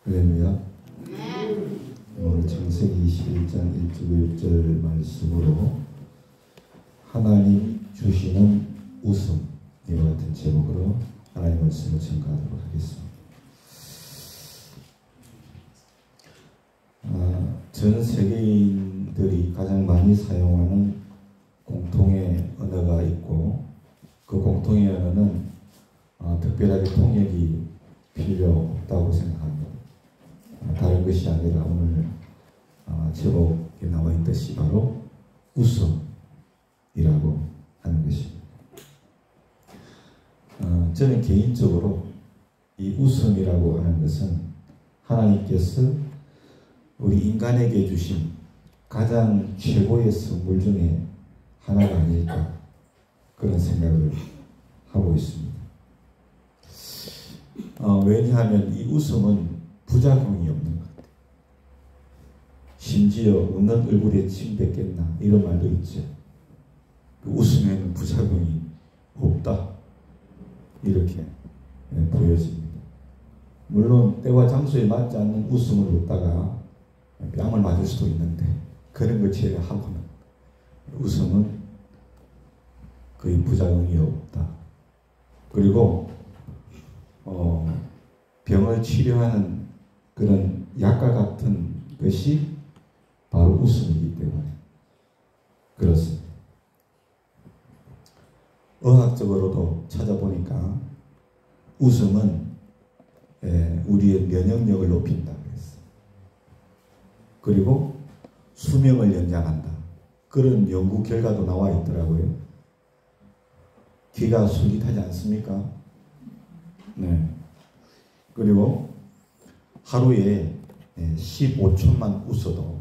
할렐루야. 오늘 창세기 21장 1절 1절 말씀으로 하나님 주시는 웃음, 이와 같은 제목으로 하나님의 말씀을 전가하도록 하겠습니다. 전 세계인들이 가장 많이 사용하는 공통의 언어가 있고, 그 공통의 언어는 특별하게 통역이 필요 없다고 생각합니다. 다른 것이 아니라 오늘 제목에 나와 있듯이 바로 웃음이라고 하는 것입니다. 저는 개인적으로 이 웃음이라고 하는 것은 하나님께서 우리 인간에게 주신 가장 최고의 선물 중에 하나가 아닐까, 그런 생각을 하고 있습니다. 왜냐하면 이 웃음은 부작용이 없는 것 같아요. 심지어 웃는 얼굴에 침 뱉겠나, 이런 말도 있죠. 그 웃음에는 부작용이 없다, 이렇게 보여집니다. 물론 때와 장소에 맞지 않는 웃음을 웃다가 뺨을 맞을 수도 있는데, 그런 걸 제외하고는 웃음은 거의 부작용이 없다. 그리고 병을 치료하는 그런 약과 같은 것이 바로 웃음이기 때문에 그렇습니다. 의학적으로도 찾아보니까 웃음은 우리의 면역력을 높인다고 했어요. 그리고 수명을 연장한다, 그런 연구 결과도 나와 있더라고요. 귀가 솔깃하지 않습니까? 네. 그리고 하루에 15초만 웃어도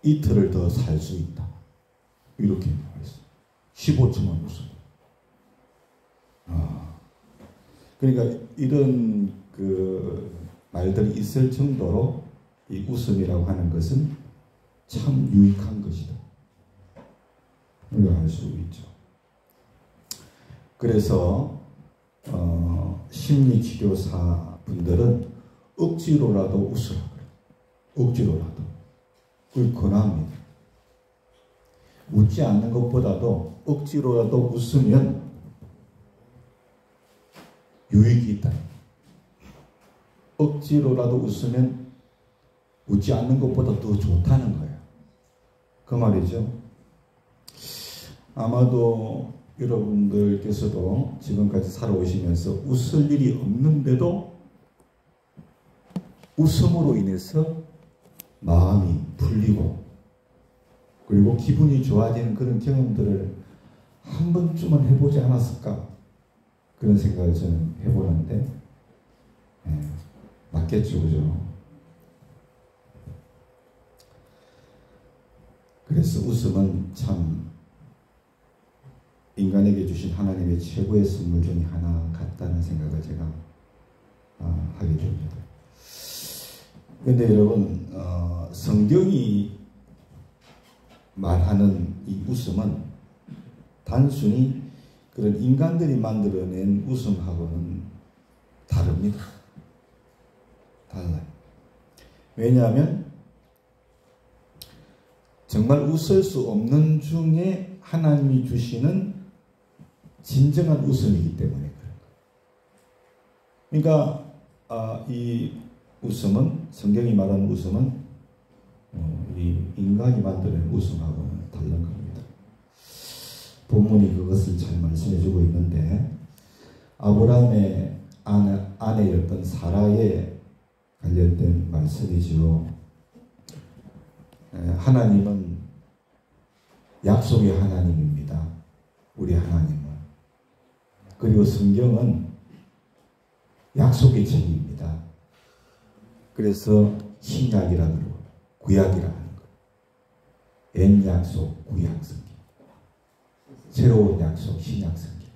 이틀을 더 살 수 있다, 이렇게 말했어요. 15초만 웃어도. 그러니까 이런 그 말들이 있을 정도로 이 웃음이라고 하는 것은 참 유익한 것이다, 우리가 알 수 있죠. 그래서 심리치료사 분들은 억지로라도 웃으라 그래요. 억지로라도. 그걸 권합니다. 웃지 않는 것보다도 억지로라도 웃으면 유익이 있다. 억지로라도 웃으면 웃지 않는 것보다 더 좋다는 거예요. 그 말이죠. 아마도 여러분들께서도 지금까지 살아오시면서 웃을 일이 없는데도 웃음으로 인해서 마음이 풀리고 그리고 기분이 좋아지는 그런 경험들을 한 번쯤은 해보지 않았을까, 그런 생각을 저는 해보는데, 맞겠죠, 그죠? 그래서 웃음은 참 인간에게 주신 하나님의 최고의 선물 중에 하나 같다는 생각을 제가 하게 됩니다. 그런데 여러분, 성경이 말하는 이 웃음은 단순히 그런 인간들이 만들어낸 웃음하고는 다릅니다. 달라요. 왜냐하면 정말 웃을 수 없는 중에 하나님이 주시는 진정한 웃음이기 때문에 그런 거예요. 그러니까 이 웃음은, 성경이 말하는 웃음은 이 인간이 만드는 웃음하고는 다른 겁니다. 본문이 그것을 잘 말씀해주고 있는데, 아브라함의 아내였던 사라에 관련된 말씀이죠. 하나님은 약속의 하나님입니다, 우리 하나님은. 그리고 성경은 약속의 책입니다. 그래서 신약이라 그러고 구약이라 하는 거예요. 옛 약속, 구약 성경. 새로운 약속, 신약 성경.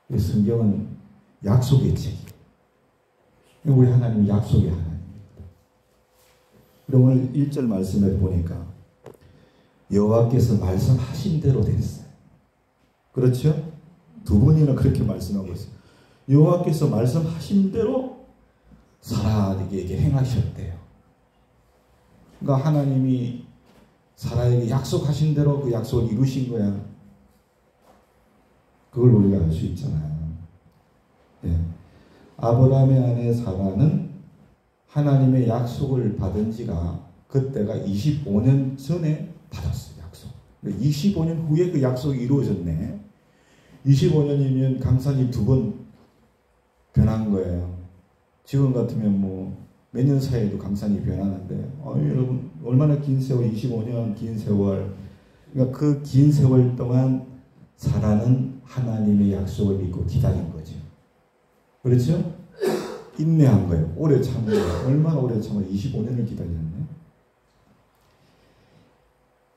이 성경은 약속의 책이에요. 우리 하나님은 약속의 하나님입니다. 그리고 오늘 1절 말씀을 보니까 여호와께서 말씀하신 대로 됐어요. 그렇죠? 두 번이나 그렇게 말씀하고 있어요. 여호와께서 말씀하신 대로 사라에게 행하셨대요. 그러니까 하나님이 사라에게 약속하신 대로 그 약속을 이루신 거야. 그걸 우리가 알 수 있잖아요. 예. 아브라함의 아내 사라는 하나님의 약속을 받은 지가 그때가 25년 전에 받았어요. 약속. 25년 후에 그 약속이 이루어졌네. 25년이면 강산이 2번 변한 거예요. 지금 같으면 뭐 몇 년 사이에도 강산이 변하는데 여러분 얼마나 긴 세월, 25년 긴 세월. 그러니까 그 긴 세월 동안 사라는 하나님의 약속을 믿고 기다린 거죠. 그렇죠? 인내한 거예요. 오래 참은 거예요. 얼마나 오래 참아? 25년을 기다렸네.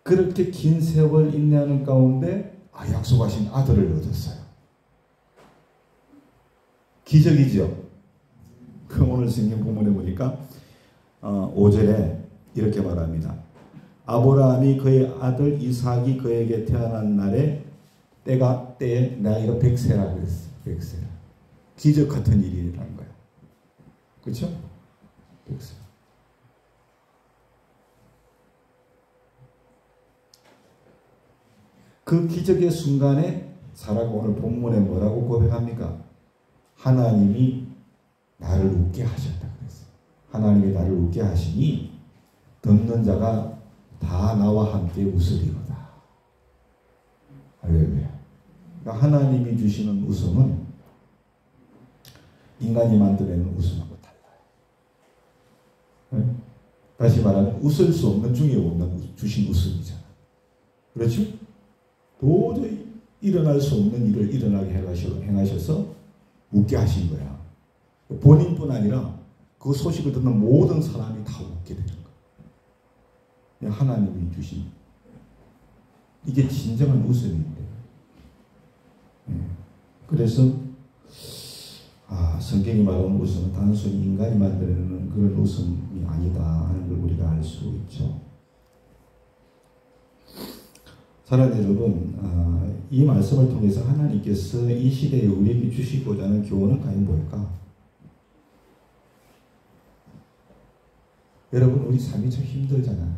그렇게 긴 세월 인내하는 가운데 약속하신 아들을 얻었어요. 기적이죠. 그 오늘 성경 본문에 보니까 5절에 이렇게 말합니다. 아브라함이 그의 아들 이삭이 그에게 태어난 날에 때에 나이가 100세라고 했어요. 100세라. 기적 같은 일이라는 거야. 그렇죠? 100세. 그 기적의 순간에 사라가 오늘 본문에 뭐라고 고백합니까? 하나님이 나를 웃게 하셨다 그랬어요. 하나님이 나를 웃게 하시니 듣는 자가 다 나와 함께 웃으리로다. 할렐루야. 그러니까 하나님이 주시는 웃음은 인간이 만들어내는 웃음하고 달라요. 네? 다시 말하면 웃을 수 없는 중에 없는 주신 웃음이잖아. 그렇죠? 도저히 일어날 수 없는 일을 일어나게 행하셔서 웃게 하신 거야. 본인뿐 아니라 그 소식을 듣는 모든 사람이 다 웃게 되는 거야. 하나님이 주신 이게 진정한 웃음인데. 그래서 성경이 말하는 웃음은 단순히 인간이 만들어내는 그런 웃음이 아니다 하는 걸 우리가 알 수 있죠. 사랑하는 여러분, 이 말씀을 통해서 하나님께서 이 시대에 우리에게 주시고자 하는 교훈은 과연 뭘까? 여러분, 우리 삶이 참 힘들잖아요.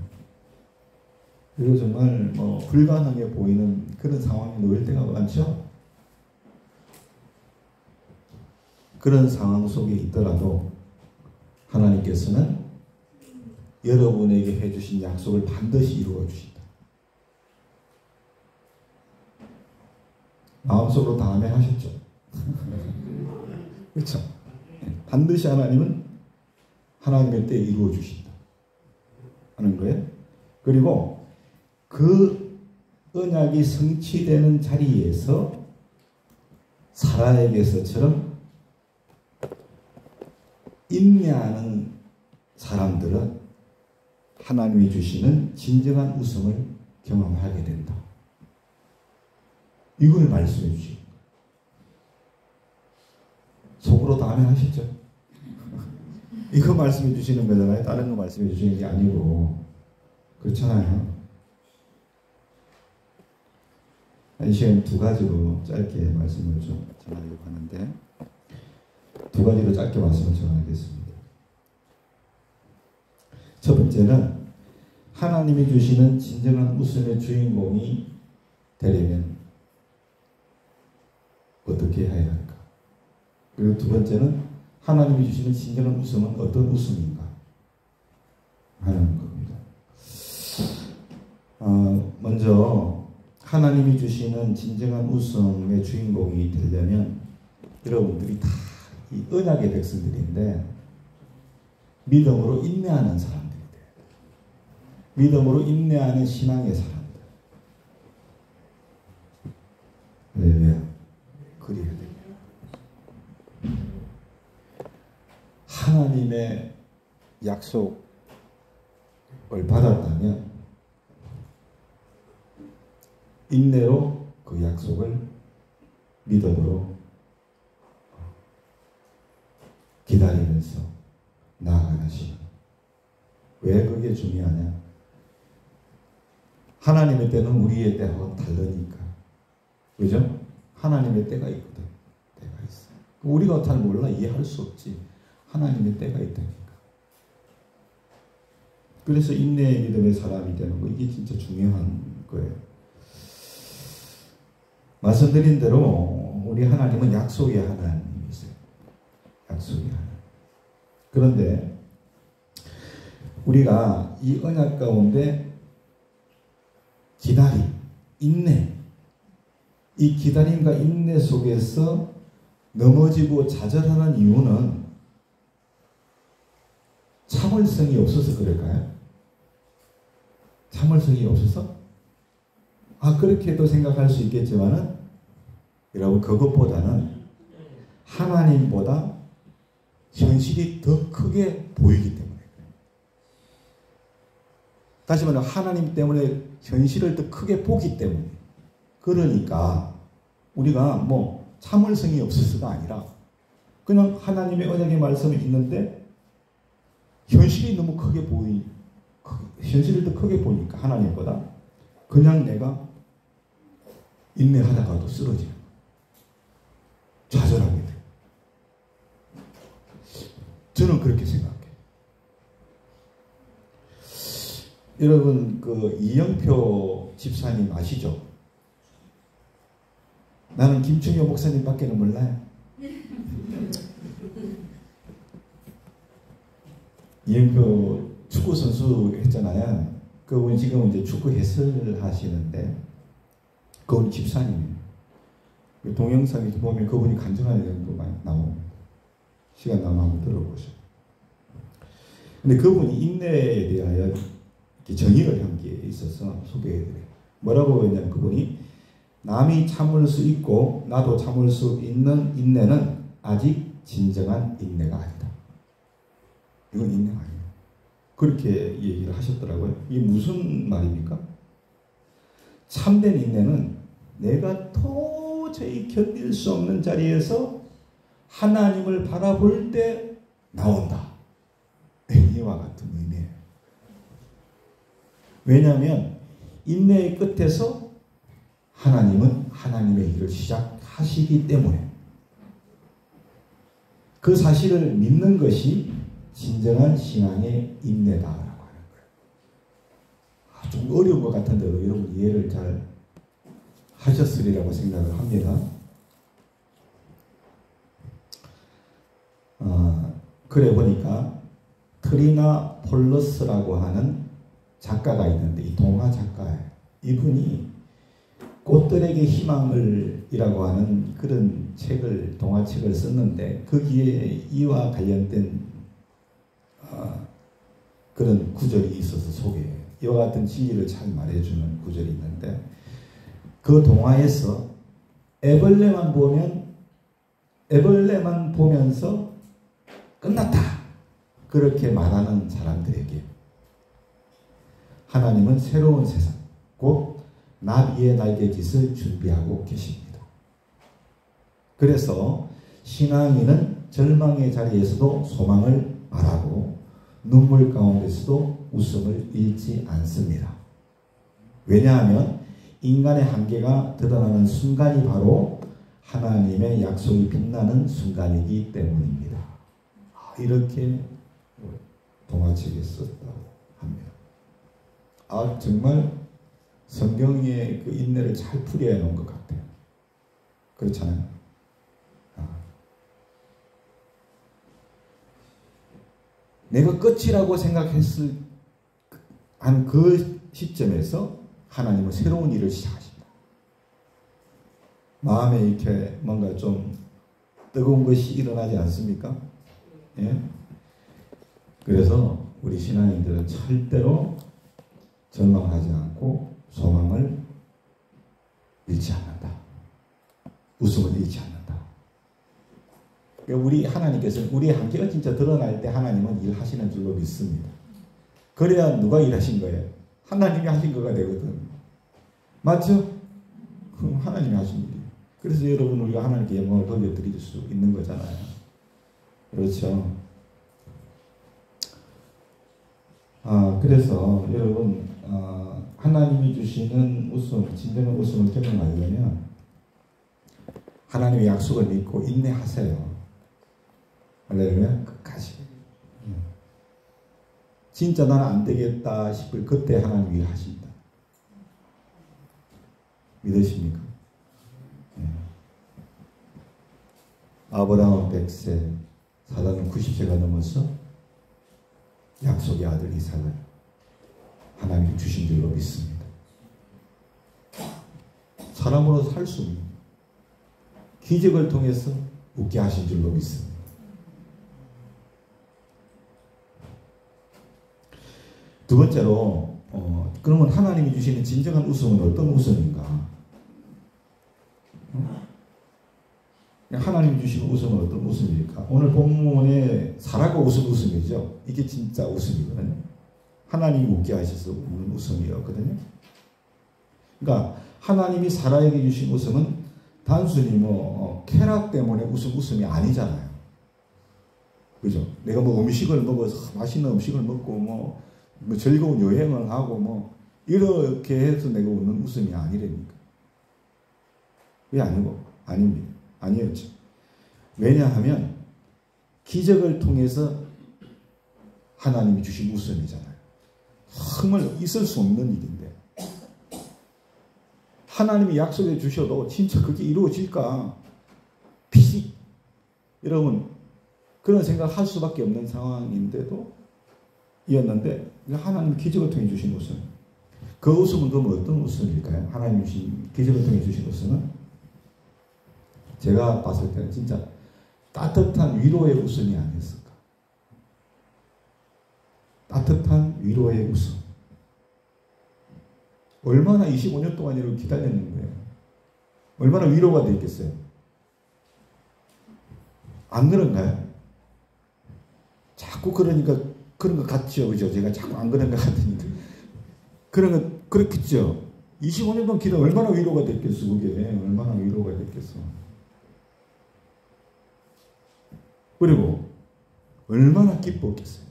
그리고 정말 불가능해 보이는 그런 상황에 놓일 때가 많죠? 그런 상황 속에 있더라도 하나님께서는 여러분에게 해주신 약속을 반드시 이루어 주신다. 마음속으로 다 아멘 하셨죠? 그렇죠? 반드시 하나님은 하나님의 때에 이루어 주신다 하는 거예요. 그리고 그 언약이 성취되는 자리에서 사라에게서처럼 인내하는 사람들은 하나님이 주시는 진정한 웃음을 경험하게 된다. 이걸 말씀해 주시고 속으로 다 아멘 하시죠? 이거 말씀해 주시는 거잖아요. 다른 거 말씀해 주시는 게 아니고. 그렇잖아요. 이 시간 2가지로 짧게 말씀을 좀 전하려고 하는데 2가지로 짧게 말씀을 전하겠습니다. 첫 번째는 하나님이 주시는 진정한 웃음의 주인공이 되려면 어떻게 해야 할까? 그리고 2번째는 하나님이 주시는 진정한 웃음은 어떤 웃음인가 하는 겁니다. 먼저 하나님이 주시는 진정한 웃음의 주인공이 되려면 여러분들이 다 이 언약의 백성들인데 믿음으로 인내하는 사람들이 돼요. 믿음으로 인내하는 신앙의 사람들. 왜? 그래야 됩니다. 하나님의 약속을 받았다면 인내로 그 약속을 믿음으로 기다리면서 나아가는 시간. 왜 그게 중요하냐? 하나님의 때는 우리의 때하고 다르니까. 그죠? 하나님의 때가 있거든. 때가 있어. 우리가 잘 몰라 이해할 수 없지. 하나님의 때가 있다니까. 그래서 인내의 믿음의 사람이 되는 거, 이게 진짜 중요한 거예요. 말씀드린 대로 우리 하나님은 약속의 하나님이세요. 약속의 하나님. 그런데 우리가 이 언약 가운데 기다림, 인내, 이 기다림과 인내 속에서 넘어지고 좌절하는 이유는 참을성이 없어서 그럴까요? 참을성이 없어서? 그렇게도 생각할 수 있겠지만은, 여러분, 그것보다는 하나님보다 현실이 더 크게 보이기 때문에. 다시 말하면 하나님 때문에 현실을 더 크게 보기 때문에. 그러니까 우리가 뭐 참을성이 없어서가 아니라 그냥 하나님의 언약의 말씀이 있는데 현실이 너무 크게 현실을 더 크게 보니까 하나님보다 그냥 내가 인내하다가도 쓰러지는 거예요. 좌절하게 돼요. 저는 그렇게 생각해요. 여러분, 그 이영표 집사님 아시죠? 나는 김충효 목사님밖에는 몰라요. 이영표 축구 선수 했잖아요. 그분 지금 이제 축구 해설을 하시는데, 그분 집사님이에요. 동영상에 보면 그분이 간증하는 내용도 많이 나옵니다. 시간 나면 한번 들어보세요. 근데 그분이 인내에 대하여 정의를 한 게 있어서 소개해드려요. 뭐라고 했냐면, 그분이 남이 참을 수 있고 나도 참을 수 있는 인내는 아직 진정한 인내가 아니다. 이건 인내가 아니에요. 그렇게 얘기를 하셨더라고요. 이게 무슨 말입니까? 참된 인내는 내가 도저히 견딜 수 없는 자리에서 하나님을 바라볼 때 나온다. 이와 같은 의미예요. 왜냐하면 인내의 끝에서 하나님은 하나님의 일을 시작하시기 때문에 그 사실을 믿는 것이 진정한 신앙의 인내다라고 하는 거예요. 좀 어려운 것 같은데도 여러분 이해를 잘 하셨으리라고 생각을 합니다. 그래 보니까 트리나 폴러스라고 하는 작가가 있는데, 이 동화 작가예요. 이분이 꽃들에게 희망을 이라고 하는 그런 책을, 동화책을 썼는데, 거기에 이와 관련된 그런 구절이 있어서 소개해요. 이와 같은 진리를 잘 말해주는 구절이 있는데, 그 동화에서 애벌레만 보면서 끝났다, 그렇게 말하는 사람들에게 하나님은 새로운 세상, 곧 나비의 날개짓을 준비하고 계십니다. 그래서 신앙인은 절망의 자리에서도 소망을 말하고 눈물 가운데서도 웃음을 잃지 않습니다. 왜냐하면 인간의 한계가 드러나는 순간이 바로 하나님의 약속이 빛나는 순간이기 때문입니다. 이렇게 동화책에 썼다고 합니다. 정말 성경의 그 인내를 잘 풀이해 놓은 것 같아요. 그렇잖아요. 내가 끝이라고 생각했을 한 그 시점에서 하나님은 새로운 일을 시작하십니다. 마음에 이렇게 뭔가 좀 뜨거운 것이 일어나지 않습니까? 예? 그래서 우리 신앙인들은 절대로 절망하지 않고 소망을 잃지 않는다. 웃음을 잃지 않는다. 우리 하나님께서는 우리의 한계가 진짜 드러날 때 하나님은 일하시는 줄로 믿습니다. 그래야 누가 일하신 거예요? 하나님이 하신 거가 되거든. 맞죠? 그럼 하나님이 하신 일이에요. 그래서 여러분, 우리가 하나님께 영광을 돌려드릴 수 있는 거잖아요. 그렇죠? 그래서 여러분, 하나님이 주시는 웃음, 진정한 웃음을 경험하려면 하나님의 약속을 믿고 인내하세요. 할렐루야. 끝까지 진짜 나는 안 되겠다 싶을 그때 하나님이 하신다. 믿으십니까? 네. 아브라함은 100세, 사라는 90세가 넘어서 약속의 아들 이삭을 하나님이 주신 줄로 믿습니다. 사람으로 살 수 없는 기적을 통해서 웃게 하신 줄로 믿습니다. 두 번째로 그러면 하나님이 주시는 진정한 웃음은 어떤 웃음인가? 하나님이 주시는 웃음은 어떤 웃음일까? 오늘 본문에 사라가 웃은 웃음이죠. 이게 진짜 웃음이거든요. 하나님이 웃게 하셔서 웃는 웃음이었거든요. 그러니까 하나님이 사라에게 주신 웃음은 단순히 쾌락 때문에 웃음이 아니잖아요. 그죠? 내가 음식을 먹어서 맛있는 음식을 먹고 뭐 즐거운 여행을 하고 이렇게 해서 내가 웃는 웃음이 아니라니까. 왜 아니고? 아닙니다. 아니었죠. 왜냐하면 기적을 통해서 하나님이 주신 웃음이잖아요. 정말 있을 수 없는 일인데 하나님이 약속해 주셔도 진짜 그게 이루어질까? 피식 여러분 그런 생각할 수밖에 없는 상황인데도 이었는데 하나님이 기적을 통해 주신 웃음. 그 웃음은 그럼 어떤 웃음일까요? 하나님이 주신 기적을 통해 주신 웃음은 제가 봤을 때는 진짜 따뜻한 위로의 웃음이 아니었을까. 따뜻한 위로의 웃음. 얼마나 25년 동안 이렇게 기다렸는 거예요. 얼마나 위로가 됐겠어요. 안 그런가요? 자꾸 그러니까 그런 것 같죠. 그죠? 제가 자꾸 안 그런 것 같으니까. 그런 것, 그렇겠죠. 25년 동안 기다 얼마나 위로가 됐겠어, 그게. 얼마나 위로가 됐겠어. 그리고 얼마나 기뻤겠어요.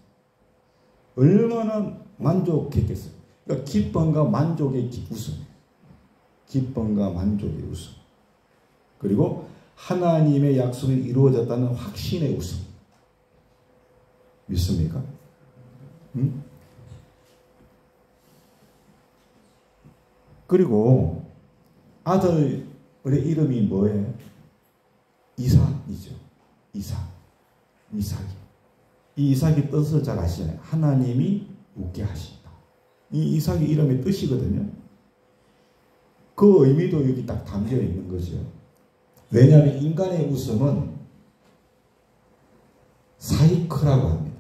얼마나 만족했겠어요. 그러니까 기쁨과 만족의 웃음. 기쁨과 만족의 웃음. 그리고 하나님의 약속이 이루어졌다는 확신의 웃음. 믿습니까? 응? 그리고 아들의 이름이 뭐예요? 이삭이죠. 이삭이. 이 이삭의 뜻을 잘 아시잖아요. 하나님이 웃게 하신다. 이 이삭의 이름의 뜻이거든요. 그 의미도 여기 딱 담겨 있는 거죠. 왜냐하면 인간의 웃음은 사이크라고 합니다.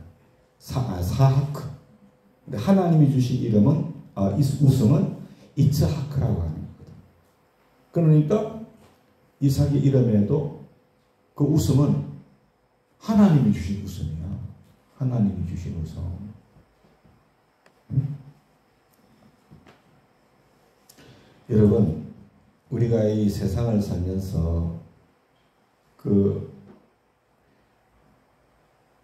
사하크. 근데 하나님이 주신 이름은 웃음은 이츠하크라고 하는 거거든요. 그러니까 이삭의 이름에도 그 웃음은 하나님이 주신 웃음이야. 하나님이 주신 웃음. 여러분, 우리가 이 세상을 살면서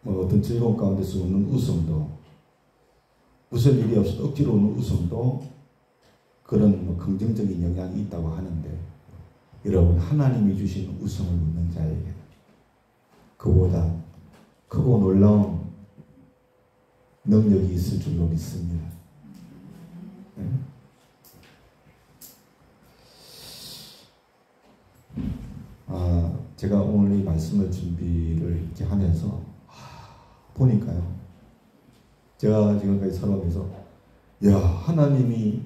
어떤 즐거움 가운데서 웃는 웃음도, 웃을 일이 없어도 억지로 웃는 웃음도 그런 긍정적인 영향이 있다고 하는데, 여러분, 하나님이 주신 웃음을 웃는 자에게 그보다 크고 놀라운 능력이 있을 줄로 믿습니다. 네? 제가 오늘 이 말씀을 준비를 이렇게 하면서 보니까요, 제가 지금까지 살아오면서 하나님이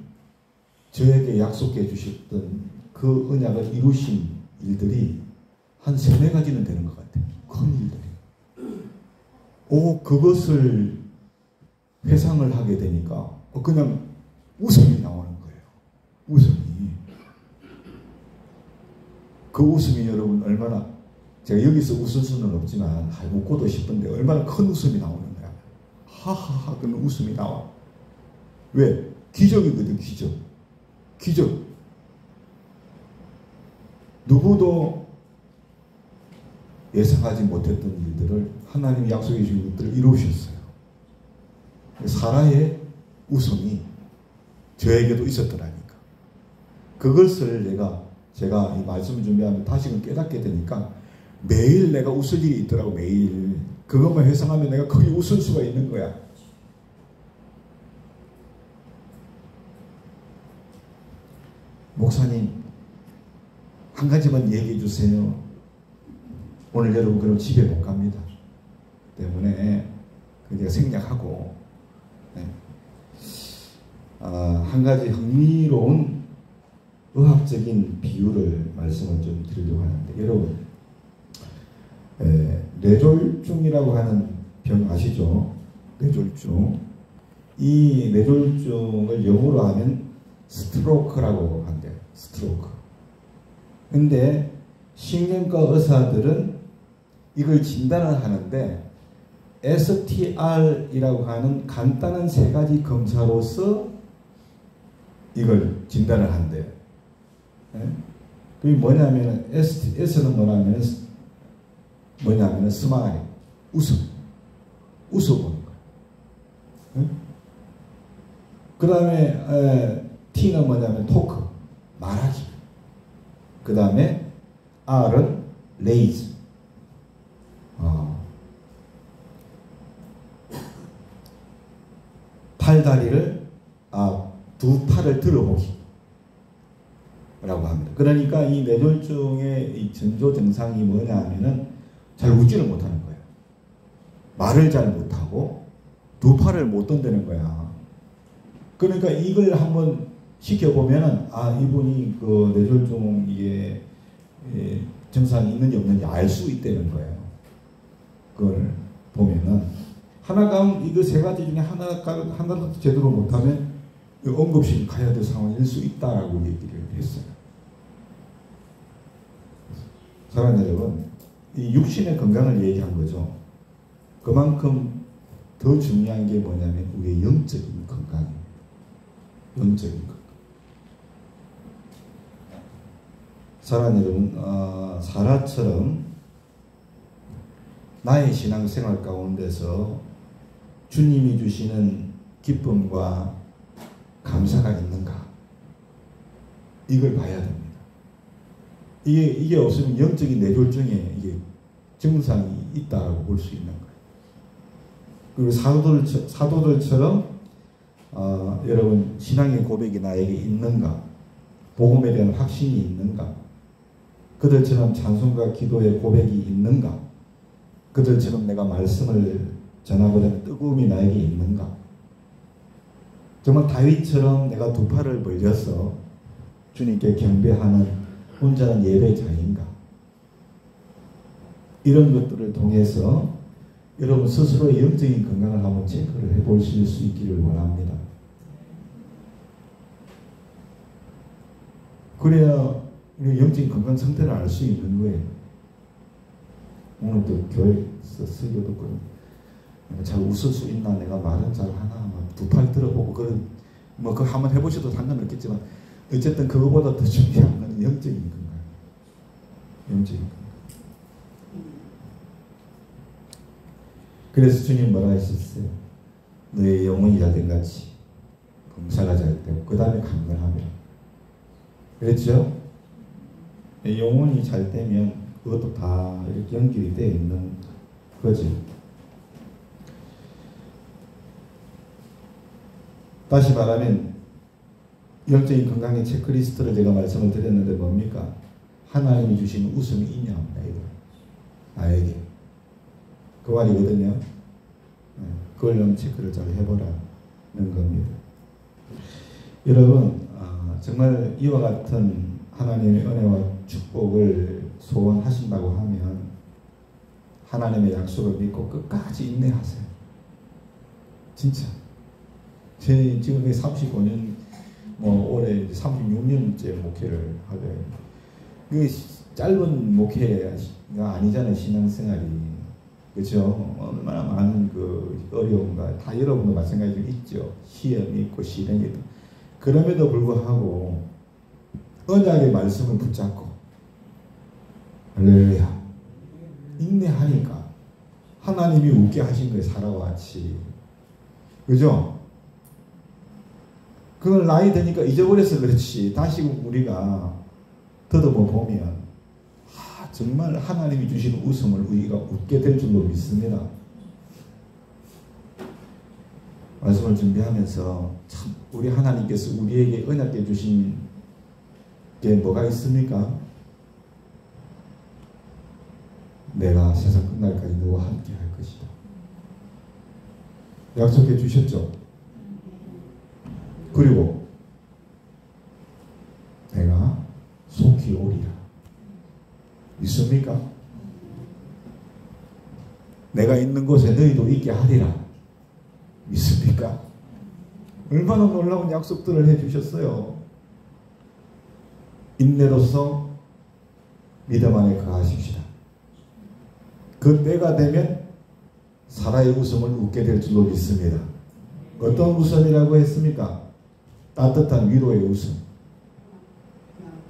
저에게 약속해 주셨던 그 언약을 이루신 일들이 한 3-4가지는 되는 것 같아요. 큰 일들이. 그것을 회상을 하게 되니까 그냥 웃음이 나오는 거예요. 웃음이. 그 웃음이 여러분 얼마나, 제가 여기서 웃을 수는 없지만 웃고도 싶은데 얼마나 큰 웃음이 나오는 거야. 하하하 그런 웃음이 나와. 왜? 기적이거든. 기적. 누구도 예상하지 못했던 일들을 하나님이 약속해 주신 것들을 이루셨어요. 사라의 웃음이 저에게도 있었더라니까. 그것을 제가 이 말씀을 준비하면 다시금 깨닫게 되니까 매일 내가 웃을 일이 있더라고. 매일 그것만 회상하면 내가 거의 웃을 수가 있는 거야. 목사님 한 가지만 얘기해 주세요. 오늘 여러분 그럼 집에 못 갑니다. 때문에 제가 생략하고 한 가지 흥미로운 의학적인 비유를 말씀을 좀 드리려고 하는데, 여러분 뇌졸중이라고 하는 병 아시죠? 뇌졸중. 이 뇌졸중을 영어로 하면 스트로크라고 한대요. 스트로크. 근데 신경과 의사들은 이걸 진단을 하는데 STR이라고 하는 간단한 3가지 검사로서 이걸 진단을 한대요. 그게 뭐냐면 S는 뭐냐면 스마일, 웃어보는 거예요. 그 다음에 T는 뭐냐면 토크, 말하기. 그 다음에 R은 레이즈, 팔다리를 두 팔을 들어보기 라고 합니다. 그러니까 이 뇌졸중의 이 전조 증상이 뭐냐 하면은 잘 웃지를 못하는 거예요. 말을 잘 못하고 두 팔을 못 던대는 거야. 그러니까 이걸 한번 시켜보면은 이분이 그 뇌졸중 이게 증상이 있는지 없는지 알 수 있다는 거예요. 그걸 보면은 이거 3가지 중에 하나도 제대로 못하면 응급실 가야 될 상황일 수 있다라고 얘기를 했어요. 사랑하는 여러분, 이 육신의 건강을 얘기한 거죠. 그만큼 더 중요한 게 뭐냐면 우리의 영적인 건강이에요. 영적인 건강. 사랑하는 여러분, 사라처럼 나의 신앙생활 가운데서 주님이 주시는 기쁨과 감사가 있는가? 이걸 봐야 됩니다. 이게 없으면 영적인 뇌졸중에 이게 증상이 있다고 볼 수 있는 거예요. 그리고 사도들처럼 여러분 신앙의 고백이 나에게 있는가? 복음에 대한 확신이 있는가? 그들처럼 찬송과 기도의 고백이 있는가? 그들처럼 내가 말씀을 전하고자 뜨거움이 나에게 있는가? 정말 다윗처럼 내가 두 팔을 벌려서 주님께 경배하는 온전한 예배자인가? 이런 것들을 통해서 여러분 스스로의 영적인 건강을 한번 체크를 해보실 수 있기를 원합니다. 그래야 우리 영적인 건강 상태를 알 수 있는 거예요. 오늘도 교회에서 설교 듣고 잘 웃을 수 있나, 내가 말은 잘 하나, 두 팔 들어보고 그거 한번 해보셔도 상관없겠지만 어쨌든 그거보다 더 중요한 건 영적인 건강. 영적인 건강. 그래서 주님 뭐라 하셨어요? 너의 영혼이 잘된 같이 범사가 잘되고 그 다음에 강건하며. 그랬죠? 영혼이 잘 되면 그것도 다 이렇게 연결이 되어 있는 거지. 다시 말하면 영적인 건강의 체크리스트를 제가 말씀을 드렸는데 뭡니까? 하나님이 주시는 웃음이 있냐 없냐, 이거 나에게 그 말이거든요. 그걸 좀 체크를 잘 해보라는 겁니다. 여러분, 정말 이와 같은 하나님의 은혜와 축복을 소원하신다고 하면 하나님의 약속을 믿고 끝까지 인내하세요. 진짜. 제 지금 35년, 올해 36년째 목회를 하고요. 그게 짧은 목회가 아니잖아요, 신앙생활이. 그렇죠? 얼마나 많은 그 어려움과 다 여러분도 마찬가지로 있죠. 시험이 있고 시련이 있고. 그럼에도 불구하고 언약의 말씀을 붙잡고 할렐루야 인내하니까 하나님이 웃게 하신 거예요. 살아왔지. 그죠? 그걸 나이 드니까 잊어버려서 그렇지. 다시 우리가 더듬어 보면 정말 하나님이 주시는 웃음을 우리가 웃게 될 줄로 믿습니다. 말씀을 준비하면서 참 우리 하나님께서 우리에게 언약해 주신 그게 뭐가 있습니까? 내가 세상 끝날까지 너와 함께 할 것이다. 약속해 주셨죠? 그리고 내가 속히 오리라. 믿습니까? 내가 있는 곳에 너희도 있게 하리라. 믿습니까? 얼마나 놀라운 약속들을 해주셨어요. 인내로서 믿음 안에 거하십시다. 그 때가 되면 사라의 웃음을 웃게 될 줄로 믿습니다. 어떤 웃음이라고 했습니까? 따뜻한 위로의 웃음.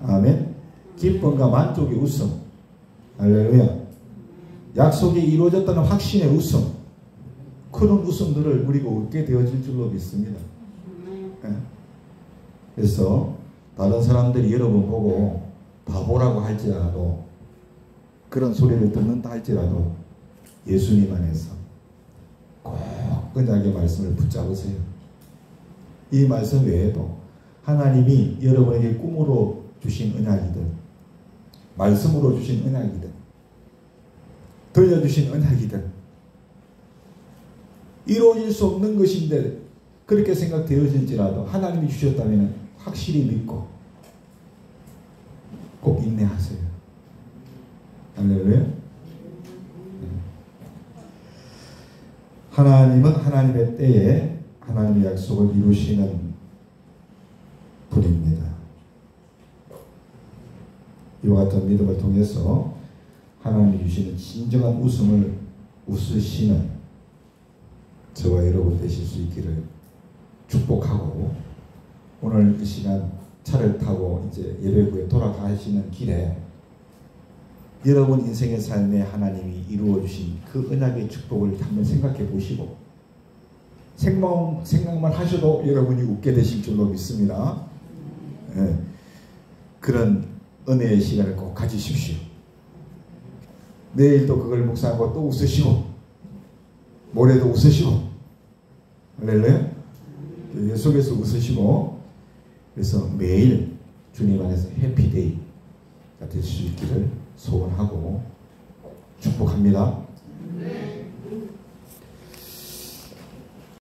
아멘. 기쁨과 만족의 웃음. 할렐루야. 약속이 이루어졌다는 확신의 웃음. 그런 웃음들을 우리가 웃게 되어질 줄로 믿습니다. 그래서 다른 사람들이 여러분 보고 바보라고 할지라도, 그런 소리를 듣는다 할지라도 예수님 안에서 꼭 언약의 말씀을 붙잡으세요. 이 말씀 외에도 하나님이 여러분에게 꿈으로 주신 언약이든 말씀으로 주신 언약이든 들려주신 언약이든 이루어질 수 없는 것인데 그렇게 생각되어질지라도 하나님이 주셨다면 확실히 믿고 꼭 인내하세요. 할렐루야. 하나님은 하나님의 때에 하나님의 약속을 이루시는 분입니다. 이와 같은 믿음을 통해서 하나님이 주시는 진정한 웃음을 웃으시는 저와 여러분 되실 수 있기를 축복하고, 오늘 이 시간 차를 타고 이제 예배구에 돌아가시는 길에 여러분 인생의 삶에 하나님이 이루어 주신 그 언약의 축복을 한번 생각해 보시고 생각만 하셔도 여러분이 웃게 되실 줄로 믿습니다. 네. 그런 은혜의 시간을 꼭 가지십시오. 내일도 그걸 묵상하고 또 웃으시고 모레도 웃으시고, 할렐루야. 속에서 웃으시고, 그래서 매일 주님 안에서 해피데이가 될 수 있기를 소원하고 축복합니다.